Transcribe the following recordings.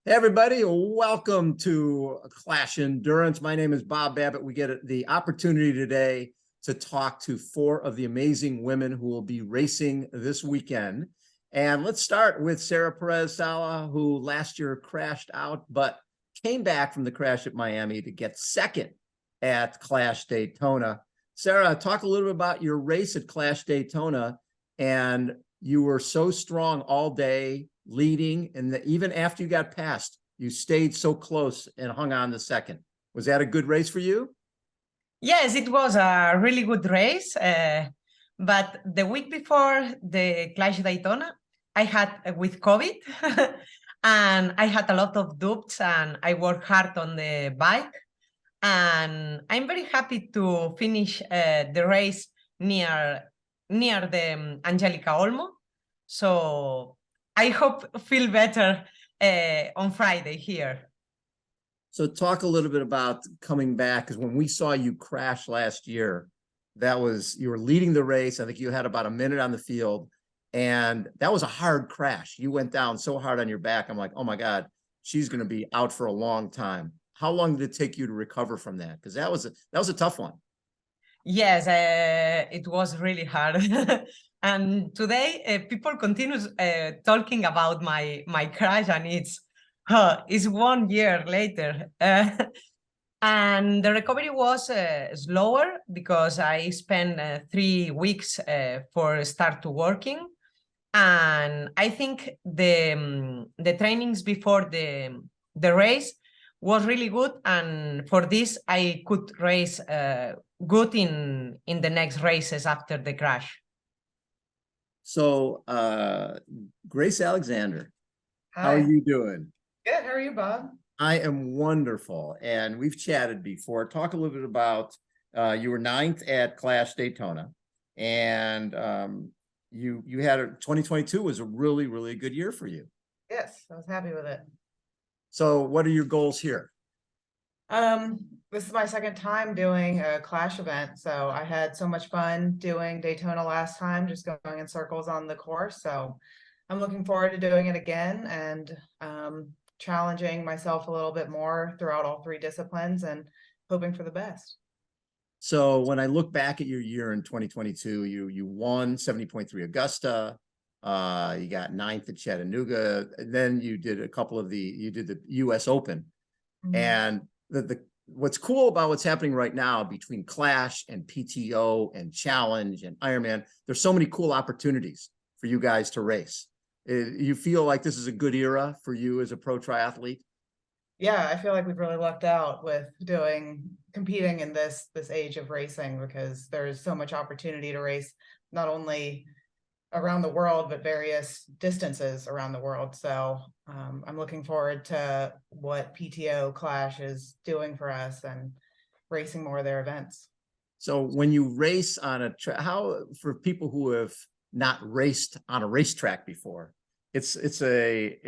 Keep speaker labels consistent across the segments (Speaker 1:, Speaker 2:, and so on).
Speaker 1: Hey, everybody, welcome to Clash Endurance. My name is Bob Babbitt. We get the opportunity today to talk to four of the amazing women who will be racing this weekend. And let's start with Sara Perez-Sala, who last year crashed out, but came back from the crash at Miami to get second at Clash Daytona. Sara, talk a little bit about your race at Clash Daytona. And you were so strong all day, leading, and even after you got passed, you stayed so close and hung on the second. Was that a good race for you?
Speaker 2: Yes, it was a really good race. But the week before the Clash Daytona, I had with COVID and I had a lot of doubts and I worked hard on the bike. And I'm very happy to finish the race near the Angelica Olmo. So I hope feel better on Friday here.
Speaker 1: So talk a little bit about coming back, because when we saw you crash last year, you were leading the race. I think you had about a minute on the field, and that was a hard crash. You went down so hard on your back. I'm like, oh my God, she's going to be out for a long time. How long did it take you to recover from that? Because that was a tough one.
Speaker 2: Yes, it was really hard. And today, people continue talking about my crash, and it's 1 year later. And the recovery was slower because I spent 3 weeks for start to working. And I think the trainings before the race was really good, and for this I could race good in the next races after the crash.
Speaker 1: So Grace Alexander,
Speaker 3: Hi.
Speaker 1: how are you doing?
Speaker 3: Good. How are you, Bob?
Speaker 1: I am wonderful, and we've chatted before. Talk a little bit about you were ninth at Clash Daytona, and you had 2022 was a really good year for you.
Speaker 3: Yes, I was happy with it.
Speaker 1: So what are your goals here?
Speaker 3: This is my second time doing a Clash event, so I had so much fun doing Daytona last time, just going in circles on the course. So I'm looking forward to doing it again and challenging myself a little bit more throughout all three disciplines and hoping for the best.
Speaker 1: So when I look back at your year in 2022, you won 70.3 Augusta, you got ninth at Chattanooga, and then you did the US Open.
Speaker 3: Mm-hmm.
Speaker 1: And what's cool about what's happening right now between Clash and PTO and Challenge and Ironman, there's so many cool opportunities for you guys to race. You feel like this is a good era for you as a pro triathlete?
Speaker 3: Yeah, I feel like we've really lucked out with competing in this age of racing, because there's so much opportunity to race, not only around the world, but various distances around the world. So I'm looking forward to what PTO Clash is doing for us and racing more of their events.
Speaker 1: So when you race on how, for people who have not raced on a racetrack before, it's a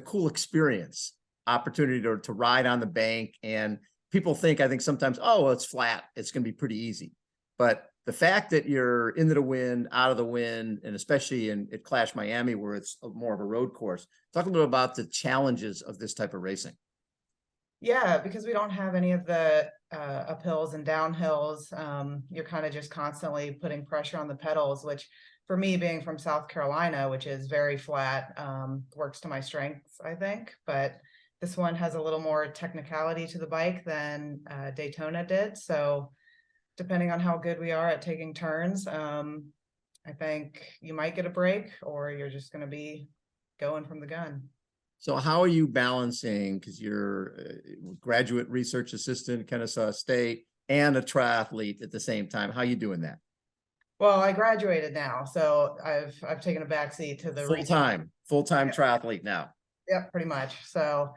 Speaker 1: cool experience, opportunity to ride on the bank. And people think, I think sometimes, oh, well, it's flat, it's going to be pretty easy. But the fact that you're into the wind, out of the wind, and especially at Clash Miami, where it's more of a road course, talk a little about the challenges of this type of racing.
Speaker 3: Yeah, because we don't have any of the uphills and downhills. You're kind of just constantly putting pressure on the pedals, which for me, being from South Carolina, which is very flat, works to my strengths, I think. But this one has a little more technicality to the bike than Daytona did. So depending on how good we are at taking turns, I think you might get a break, or you're just going to be going from the gun.
Speaker 1: So how are you balancing, because you're a graduate research assistant, Kennesaw State, and a triathlete at the same time? How are you doing that?
Speaker 3: Well, I graduated now, so I've taken a backseat to the
Speaker 1: full-time triathlete now.
Speaker 3: Yep, pretty much. So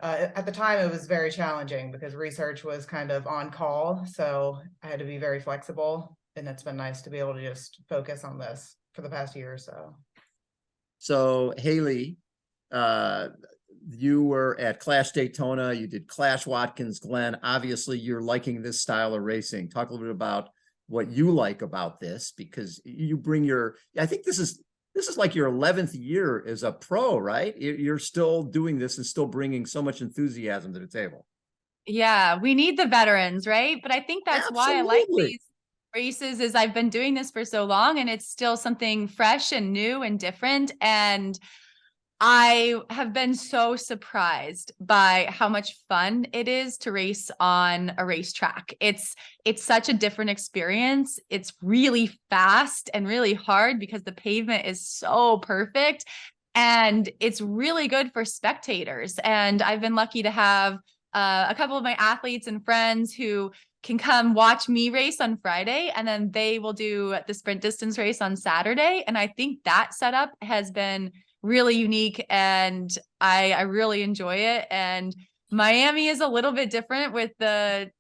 Speaker 3: at the time, it was very challenging because research was kind of on call. So I had to be very flexible, and it's been nice to be able to just focus on this for the past year or so.
Speaker 1: So Haley, you were at Clash Daytona, you did Clash Watkins Glen. Obviously, you're liking this style of racing. Talk a little bit about what you like about this, because you bring I think this is this is like your 11th year as a pro, right? You're still doing this and still bringing so much enthusiasm to the table.
Speaker 4: Yeah, we need the veterans, right? But I think that's why I like
Speaker 1: Absolutely.
Speaker 4: these races is I've been doing this for so long and it's still something fresh and new and different. And I have been so surprised by how much fun it is to race on a racetrack. It's such a different experience. It's really fast and really hard because the pavement is so perfect. And it's really good for spectators. And I've been lucky to have a couple of my athletes and friends who can come watch me race on Friday, and then they will do the sprint distance race on Saturday. And I think that setup has been really unique and I really enjoy it. And Miami is a little bit different with the,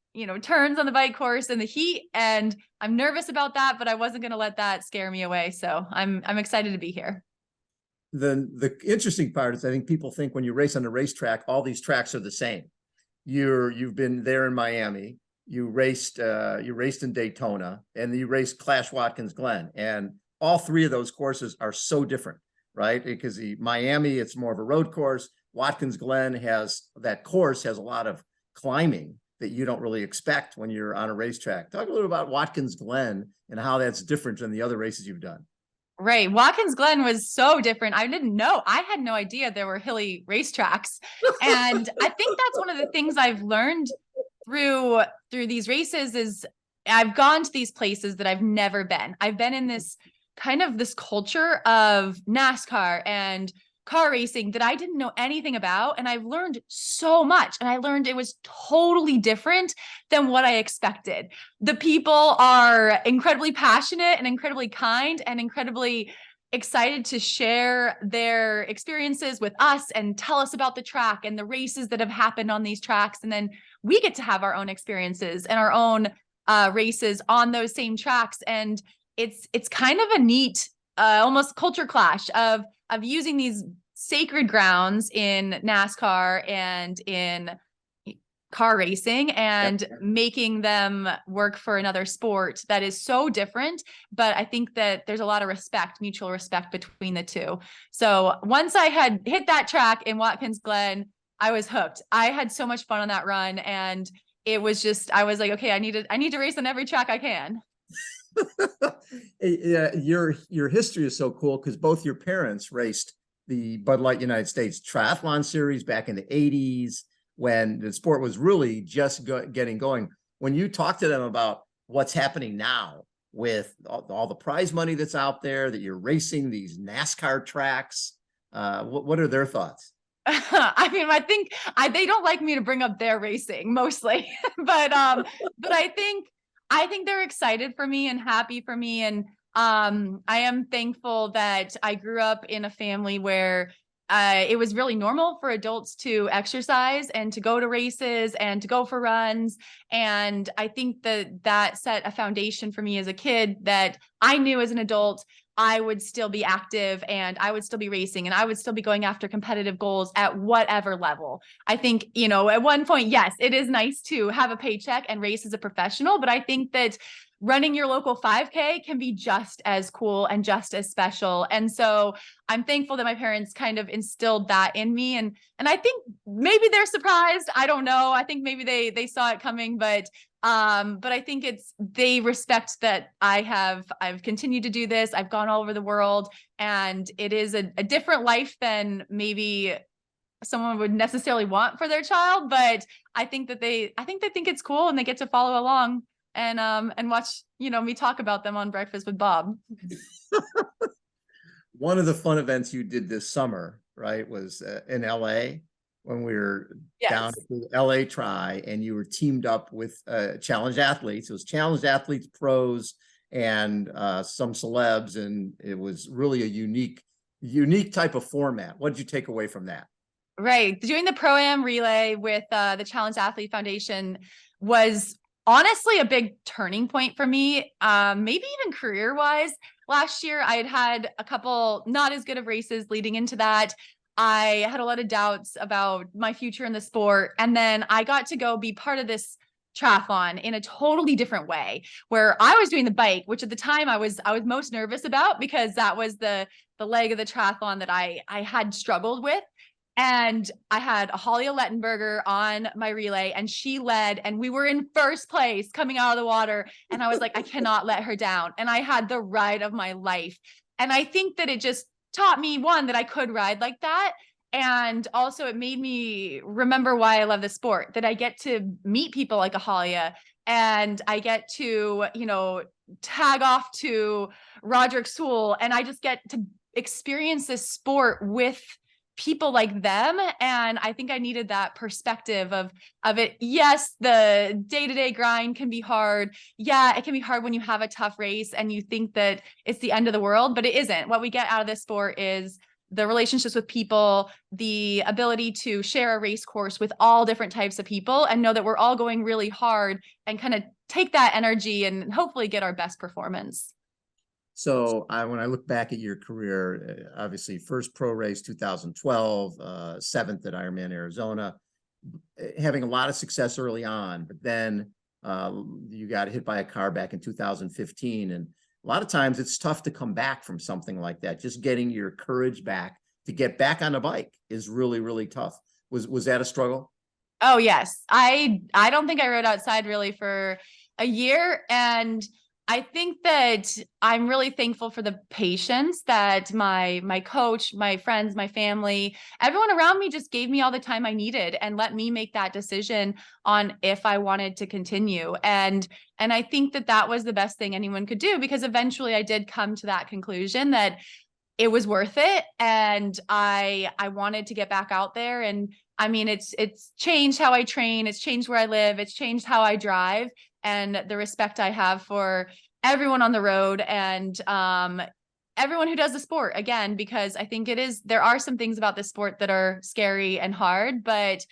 Speaker 4: turns on the bike course and the heat. And I'm nervous about that, but I wasn't going to let that scare me away. So I'm excited to be here.
Speaker 1: The interesting part is I think people think when you race on a racetrack, all these tracks are the same. You've been there in Miami, you raced in Daytona, and you raced Clash Watkins Glen. And all three of those courses are so different, right? Because the Miami, it's more of a road course. Watkins Glen has a lot of climbing that you don't really expect when you're on a racetrack. Talk a little about Watkins Glen and how that's different than the other races you've done.
Speaker 4: Right. Watkins Glen was so different. I didn't know. I had no idea there were hilly racetracks. And I think that's one of the things I've learned through these races is I've gone to these places that I've never been. I've been in this kind of this culture of NASCAR and car racing that I didn't know anything about. And I've learned so much. And I learned it was totally different than what I expected. The people are incredibly passionate and incredibly kind and incredibly excited to share their experiences with us and tell us about the track and the races that have happened on these tracks. And then we get to have our own experiences and our own races on those same tracks. And it's kind of a neat, almost culture clash of using these sacred grounds in NASCAR and in car racing and making them work for another sport that is so different. But I think that there's a lot of respect, mutual respect between the two. So once I had hit that track in Watkins Glen, I was hooked. I had so much fun on that run. And it was just, I was like, okay, I need to race on every track I can.
Speaker 1: Yeah, your history is so cool because both your parents raced the Bud Light United States Triathlon Series back in the 80s when the sport was really just getting going. When you talk to them about what's happening now with all the prize money that's out there, that you're racing these NASCAR tracks, what are their thoughts?
Speaker 4: I mean, I think they don't like me to bring up their racing mostly, but I think they're excited for me and happy for me. And I am thankful that I grew up in a family where it was really normal for adults to exercise and to go to races and to go for runs. And I think that set a foundation for me as a kid that I knew as an adult I would still be active and I would still be racing and I would still be going after competitive goals at whatever level. I think, at one point, yes, it is nice to have a paycheck and race as a professional, but I think that running your local 5K can be just as cool and just as special. And so I'm thankful that my parents kind of instilled that in me. And I think maybe they're surprised. I don't know. I think maybe they saw it coming, but I think they respect that I've continued to do this. I've gone all over the world and it is a different life than maybe someone would necessarily want for their child. But I think they think it's cool and they get to follow along and watch, me talk about them on Breakfast with Bob.
Speaker 1: One of the fun events you did this summer, right, was in LA when we were down at the LA Tri, and you were teamed up with challenged athletes. It was challenged athletes, pros, and some celebs, and it was really a unique type of format. What did you take away from that?
Speaker 4: Right. Doing the Pro-Am relay with the Challenged Athlete Foundation was honestly a big turning point for me, maybe even career-wise. Last year, I had a couple not as good of races leading into that. I had a lot of doubts about my future in the sport. And then I got to go be part of this triathlon in a totally different way, where I was doing the bike, which at the time I was most nervous about, because that was the leg of the triathlon that I had struggled with. And I had a Holly Lettenberger on my relay, and she led, and we were in first place coming out of the water. And I was like, I cannot let her down. And I had the ride of my life. And I think that it just taught me, one, that I could ride like that. And also it made me remember why I love the sport, that I get to meet people like a Halia, and I get to, you know, tag off to Roderick Sewell, and I just get to experience this sport with people like them. And I think I needed that perspective of it. Yes, the day-to-day grind can be hard. Yeah, it can be hard when you have a tough race and you think that it's the end of the world, but it isn't. What we get out of this sport is the relationships with people, the ability to share a race course with all different types of people, and know that we're all going really hard, and kind of take that energy and hopefully get our best performance.
Speaker 1: So when I look back at your career, obviously first pro race 2012, 7th at Ironman Arizona, having a lot of success early on, but then you got hit by a car back in 2015. And a lot of times it's tough to come back from something like that. Just getting your courage back to get back on the bike is really, really tough. Was that a struggle?
Speaker 4: Oh, yes. I don't think I rode outside really for a year. And I think that I'm really thankful for the patience that my coach, my friends, my family, everyone around me just gave me all the time I needed and let me make that decision on if I wanted to continue. And I think that that was the best thing anyone could do, because eventually I did come to that conclusion that it was worth it. And I wanted to get back out there. And I mean, it's changed how I train. It's changed where I live. It's changed how I drive, and the respect I have for everyone on the road, and everyone who does the sport, again, because I think there are some things about this sport that are scary and hard, but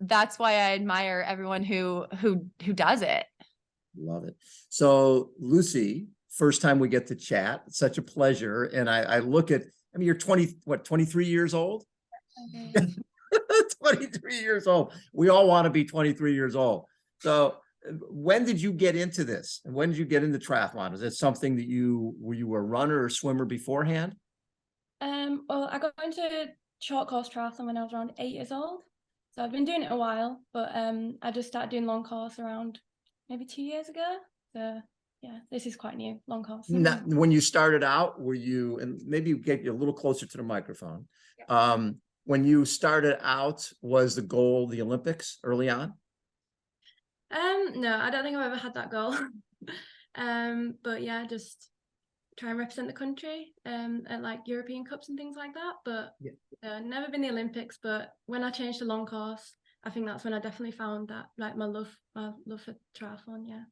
Speaker 4: that's why I admire everyone who does it.
Speaker 1: Love it. So Lucy, first time we get to chat, it's such a pleasure. And I look at, I mean, you're 23 years old? Okay. 23 years old. We all want to be 23 years old. So when did you get into this? And when did you get into triathlon? Is it something that were you a runner or swimmer beforehand?
Speaker 5: Well, I got into short course triathlon when I was around 8 years old. So I've been doing it a while, but I just started doing long course around maybe 2 years ago. So yeah, this is quite new, long course.
Speaker 1: Now, when you started out, were you, and maybe you get you a little closer to the microphone. Yeah. When you started out, was the goal the Olympics early on?
Speaker 5: No, I don't think I've ever had that goal. But yeah, just try and represent the country at like European Cups and things like that. But yeah, never been the Olympics. But when I changed to long course, I think that's when I definitely found that, like, my love for triathlon. Yeah.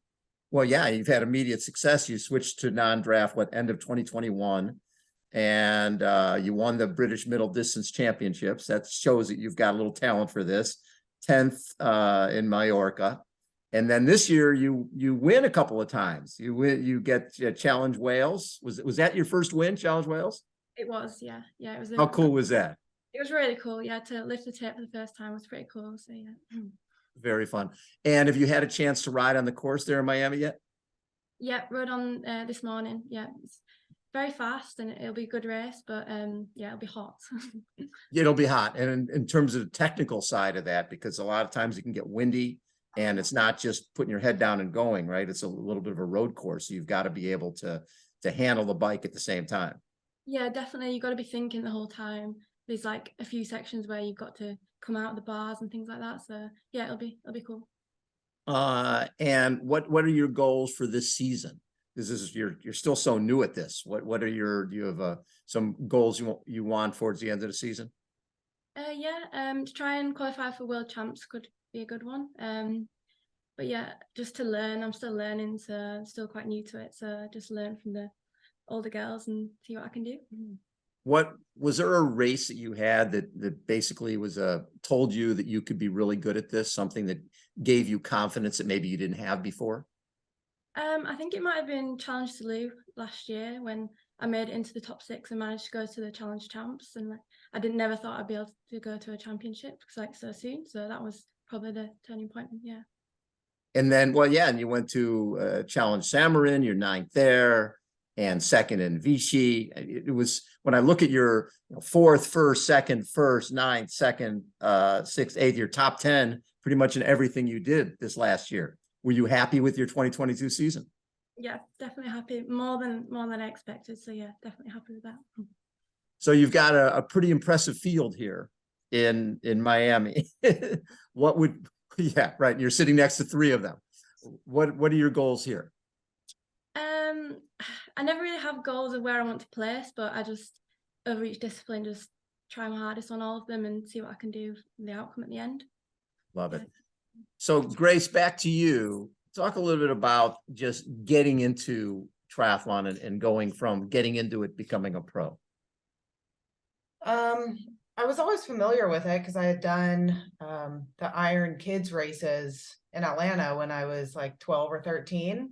Speaker 5: Well,
Speaker 1: yeah, you've had immediate success. You switched to non-draft end of 2021, and you won the British Middle Distance Championships. That shows that you've got a little talent for this. 10th in Mallorca. And then this year you win a couple of times. You get Challenge Wales. Was that your first win, Challenge Wales?
Speaker 5: It was, yeah. It was.
Speaker 1: How cool was that?
Speaker 5: It was really cool. Yeah, to lift the tape for the first time was pretty cool. So yeah.
Speaker 1: Very fun. And have you had a chance to ride on the course there in Miami yet?
Speaker 5: Yeah, rode on this morning. Yeah, it's very fast and it'll be a good race, but yeah, it'll be hot.
Speaker 1: It'll be hot. And in terms of the technical side of that, because a lot of times it can get windy. And it's not just putting your head down and going, right? It's a little bit of a road course. So you've got to be able to handle the bike at the same time.
Speaker 5: Yeah, definitely. You've got to be thinking the whole time. There's like a few sections where you've got to come out of the bars and things like that. So yeah, it'll be cool.
Speaker 1: And what are your goals for this season? This is you're still so new at this. What are do you have some goals you want towards the end of the season?
Speaker 5: To try and qualify for World Champs could be a good one. But yeah, just to learn. I'm still learning, so I'm still quite new to it. So just learn from the older girls and see what I can do.
Speaker 1: What was there a race that you had that basically was told you that you could be really good at this? Something that gave you confidence that maybe you didn't have before?
Speaker 5: I think it might have been Challenge Salou last year when I made it into the top 6 and managed to go to the Challenge Champs, and I never thought I'd be able to go to a championship so soon. So that was probably the turning point. Yeah.
Speaker 1: And then, well, yeah, and you went to Challenge Samarin, you're 9th there, and 2nd in Vichy. It was, when I look at your 4th, 1st, 2nd, 1st, 9th, 2nd, 6th, 8th, your top 10, pretty much in everything you did this last year. Were you happy with your 2022 season?
Speaker 5: Yeah, definitely happy. More than I expected. So yeah, definitely happy with that.
Speaker 1: So you've got a pretty impressive field here in Miami. What would, yeah, right. You're sitting next to 3 of them. What are your goals here?
Speaker 5: I never really have goals of where I want to place, but I just, over each discipline, just try my hardest on all of them and see what I can do in the outcome at the end.
Speaker 1: Love it. So Grace, back to you. Talk a little bit about just getting into triathlon and going from getting into it, becoming a pro.
Speaker 3: I was always familiar with it because I had done the Iron Kids races in Atlanta when I was like 12 or 13.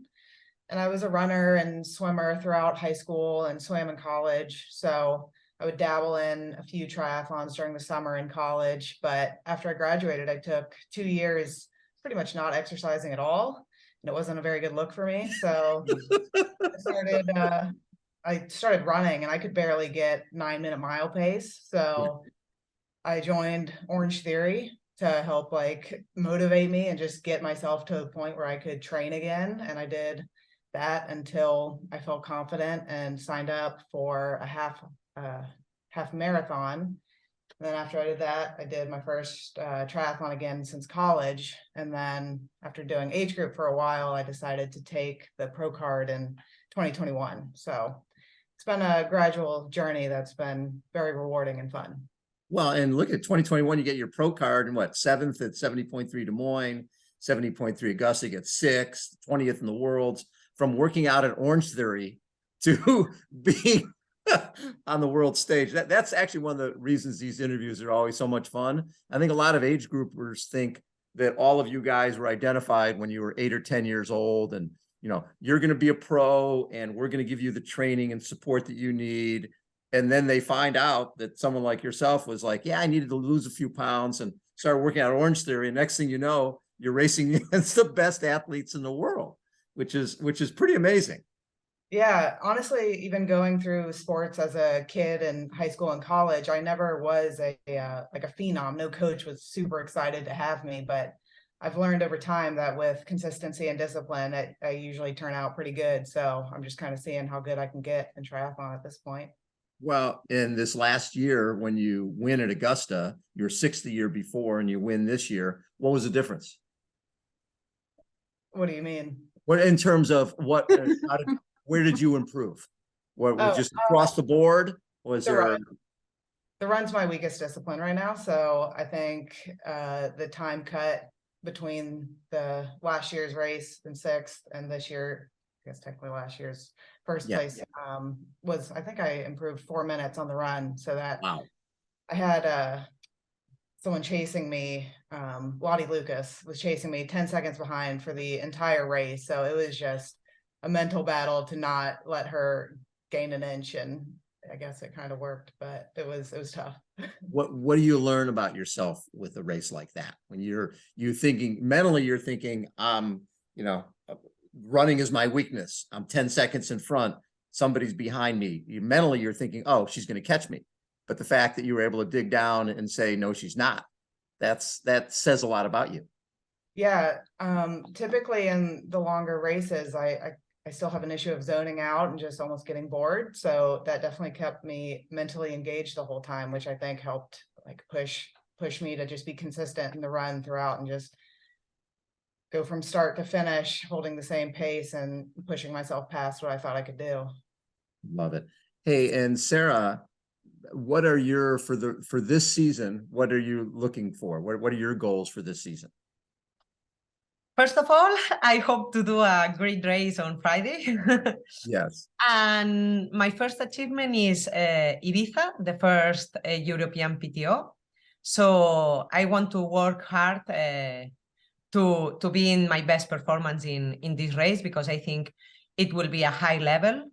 Speaker 3: And I was a runner and swimmer throughout high school and swam in college. So I would dabble in a few triathlons during the summer in college. But after I graduated, I took 2 years pretty much not exercising at all. And it wasn't a very good look for me. So I started running and I could barely get 9-minute mile pace. So I joined Orange Theory to help like motivate me and just get myself to the point where I could train again. And I did that until I felt confident and signed up for a half marathon. And then after I did that, I did my first triathlon again since college. And then after doing age group for a while, I decided to take the pro card in 2021. So it's been a gradual journey that's been very rewarding and fun.
Speaker 1: Well, and look at 2021, you get your pro card and what, 7th at 70.3 Des Moines, 70.3 Augusta, you get 6th, 20th in the world. From working out at Orange Theory to being on the world stage. That's actually one of the reasons these interviews are always so much fun. I think a lot of age groupers think that all of you guys were identified when you were 8 or 10 years old, and you're going to be a pro and we're going to give you the training and support that you need. And then they find out that someone like yourself was like, yeah, I needed to lose a few pounds and started working out Orange Theory. And next thing you know, you're racing against the best athletes in the world, which is pretty amazing.
Speaker 3: Yeah, honestly, even going through sports as a kid in high school and college, I never was like a phenom. No coach was super excited to have me, but I've learned over time that with consistency and discipline, I usually turn out pretty good. So I'm just kind of seeing how good I can get in triathlon at this point.
Speaker 1: Well, in this last year, when you win at Augusta, you're 6th the year before and you win this year. What was the difference?
Speaker 3: What do you mean?
Speaker 1: What, in terms of what, where did you improve? What was just across the board? Was there?
Speaker 3: The run's my weakest discipline right now. So I think the time cut between the last year's race in 6th and this year, I guess technically last year's first place, was, I think I improved 4 minutes on the run. So that I had someone chasing me, Lottie Lucas was chasing me 10 seconds behind for the entire race. So it was just a mental battle to not let her gain an inch, and I guess it kind of worked, but it was tough.
Speaker 1: What do you learn about yourself with a race like that? When you're thinking mentally, you're thinking, running is my weakness. I'm 10 seconds in front. Somebody's behind me. Mentally, you're thinking, oh, she's going to catch me. But the fact that you were able to dig down and say, no, she's not, that says a lot about you.
Speaker 3: Yeah. Typically in the longer races, I still have an issue of zoning out and just almost getting bored. So that definitely kept me mentally engaged the whole time, which I think helped like push me to just be consistent in the run throughout and just go from start to finish, holding the same pace and pushing myself past what I thought I could do.
Speaker 1: Love it. Hey, and Sara, what are your, for this season, what are you looking for? What are your goals for this season?
Speaker 2: First of all, I hope to do a great race on Friday.
Speaker 1: Yes.
Speaker 2: And my first achievement is Ibiza, the first European PTO. So I want to work hard to be in my best performance in this race, because I think it will be a high level.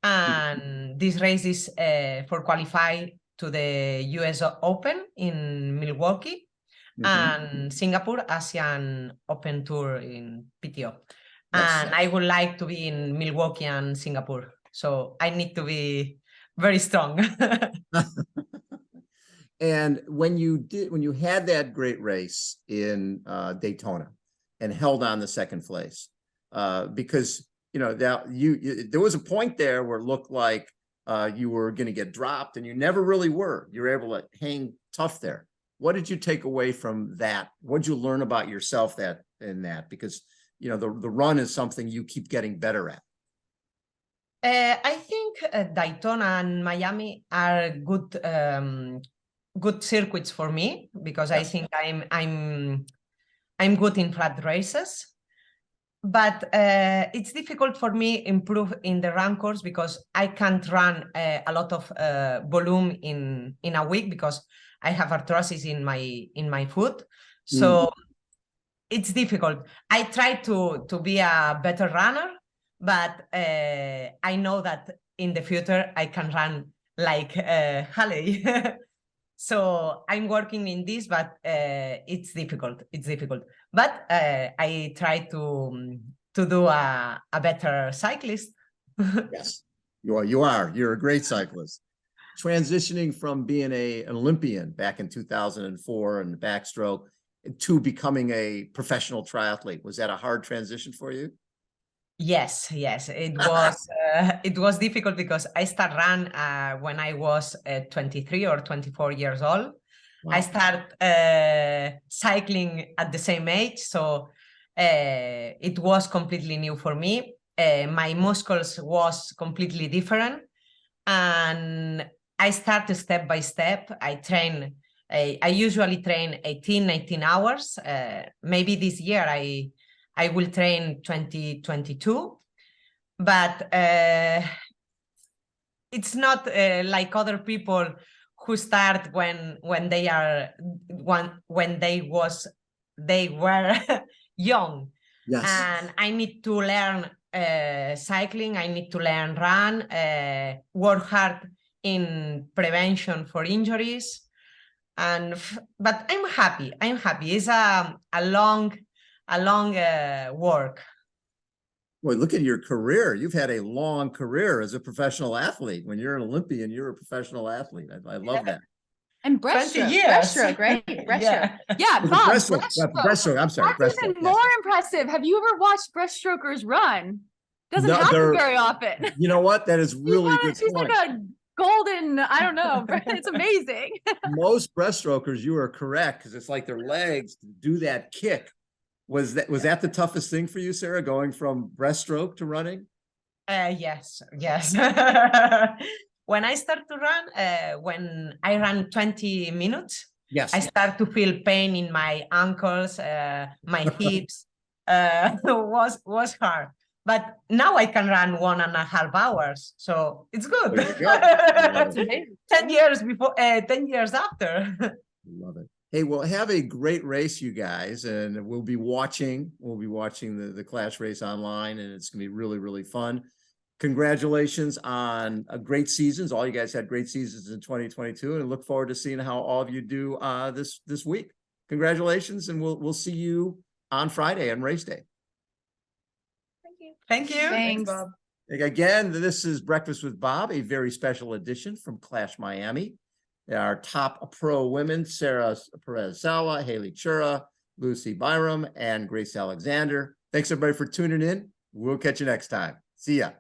Speaker 2: And this race is for qualify to the US Open in Milwaukee. and Singapore ASEAN Open Tour in PTO.
Speaker 1: Yes.
Speaker 2: And I would like to be in Milwaukee and Singapore. So I need to be very strong.
Speaker 1: And when you had that great race in Daytona and held on the second place, because that there was a point there where it looked like you were going to get dropped, and you never really were. You were able to hang tough there. What did you take away from that? What did you learn about yourself in that? Because the run is something you keep getting better at.
Speaker 2: I think Daytona and Miami are good circuits for me, because I think I'm good in flat races. But it's difficult for me improve in the run course, because I can't run a lot of volume in a week, because I have arthrosis in my foot. So it's difficult. I try to be a better runner, but I know that in the future I can run like Haley. So I'm working in this, but it's difficult. It's difficult. But I try to do a better cyclist.
Speaker 1: Yes, you are. You're a great cyclist. Transitioning from being an Olympian back in 2004 in the backstroke to becoming a professional triathlete, was that a hard transition for you?
Speaker 2: Yes, it was difficult, because I started run when I was 23 or 24 years old. Wow. I started cycling at the same age, so it was completely new for me. My muscles was completely different, and I started step by step. I usually train 18 hours. Maybe this year I will train 22, but it's not like other people who start when they were young.
Speaker 1: Yes.
Speaker 2: And I need to learn cycling. I need to learn run, work hard in prevention for injuries. But I'm happy. It's a long work.
Speaker 1: Well, look at your career. You've had a long career as a professional athlete. When you're an Olympian, you're a professional athlete. I love that.
Speaker 4: And breaststroke, right? Breaststroke. Yeah, Bob, breaststroke.
Speaker 1: I'm sorry.
Speaker 4: That's even more impressive. Have you ever watched breaststrokers run? Doesn't happen very often.
Speaker 1: You know what? That is really good.
Speaker 4: She's like a golden, I don't know. It's amazing.
Speaker 1: Most breaststrokers, you are correct, because it's like their legs do that kick. Was that the toughest thing for you, Sara, going from breaststroke to running?
Speaker 2: Yes. When I start to run, when I ran 20 minutes, yes, I start to feel pain in my ankles, my hips. Was hard. But now I can run 1.5 hours, so it's good.
Speaker 1: There you go.
Speaker 2: 10 years before, 10 years after.
Speaker 1: Love it. Hey, well, have a great race, you guys, and we'll be watching the Clash race online, and it's gonna be really, really fun. Congratulations on a great seasons. All you guys had great seasons in 2022, and look forward to seeing how all of you do this week. Congratulations, and we'll see you on Friday on race day.
Speaker 2: Thank you.
Speaker 4: Thanks,
Speaker 3: Bob.
Speaker 1: Again, this is Breakfast with Bob, a very special edition from Clash Miami. Our top pro women, Sara Perez-Sala, Chura, Lucy Byram, and Grace Alexander. Thanks everybody for tuning in. We'll catch you next time. See ya.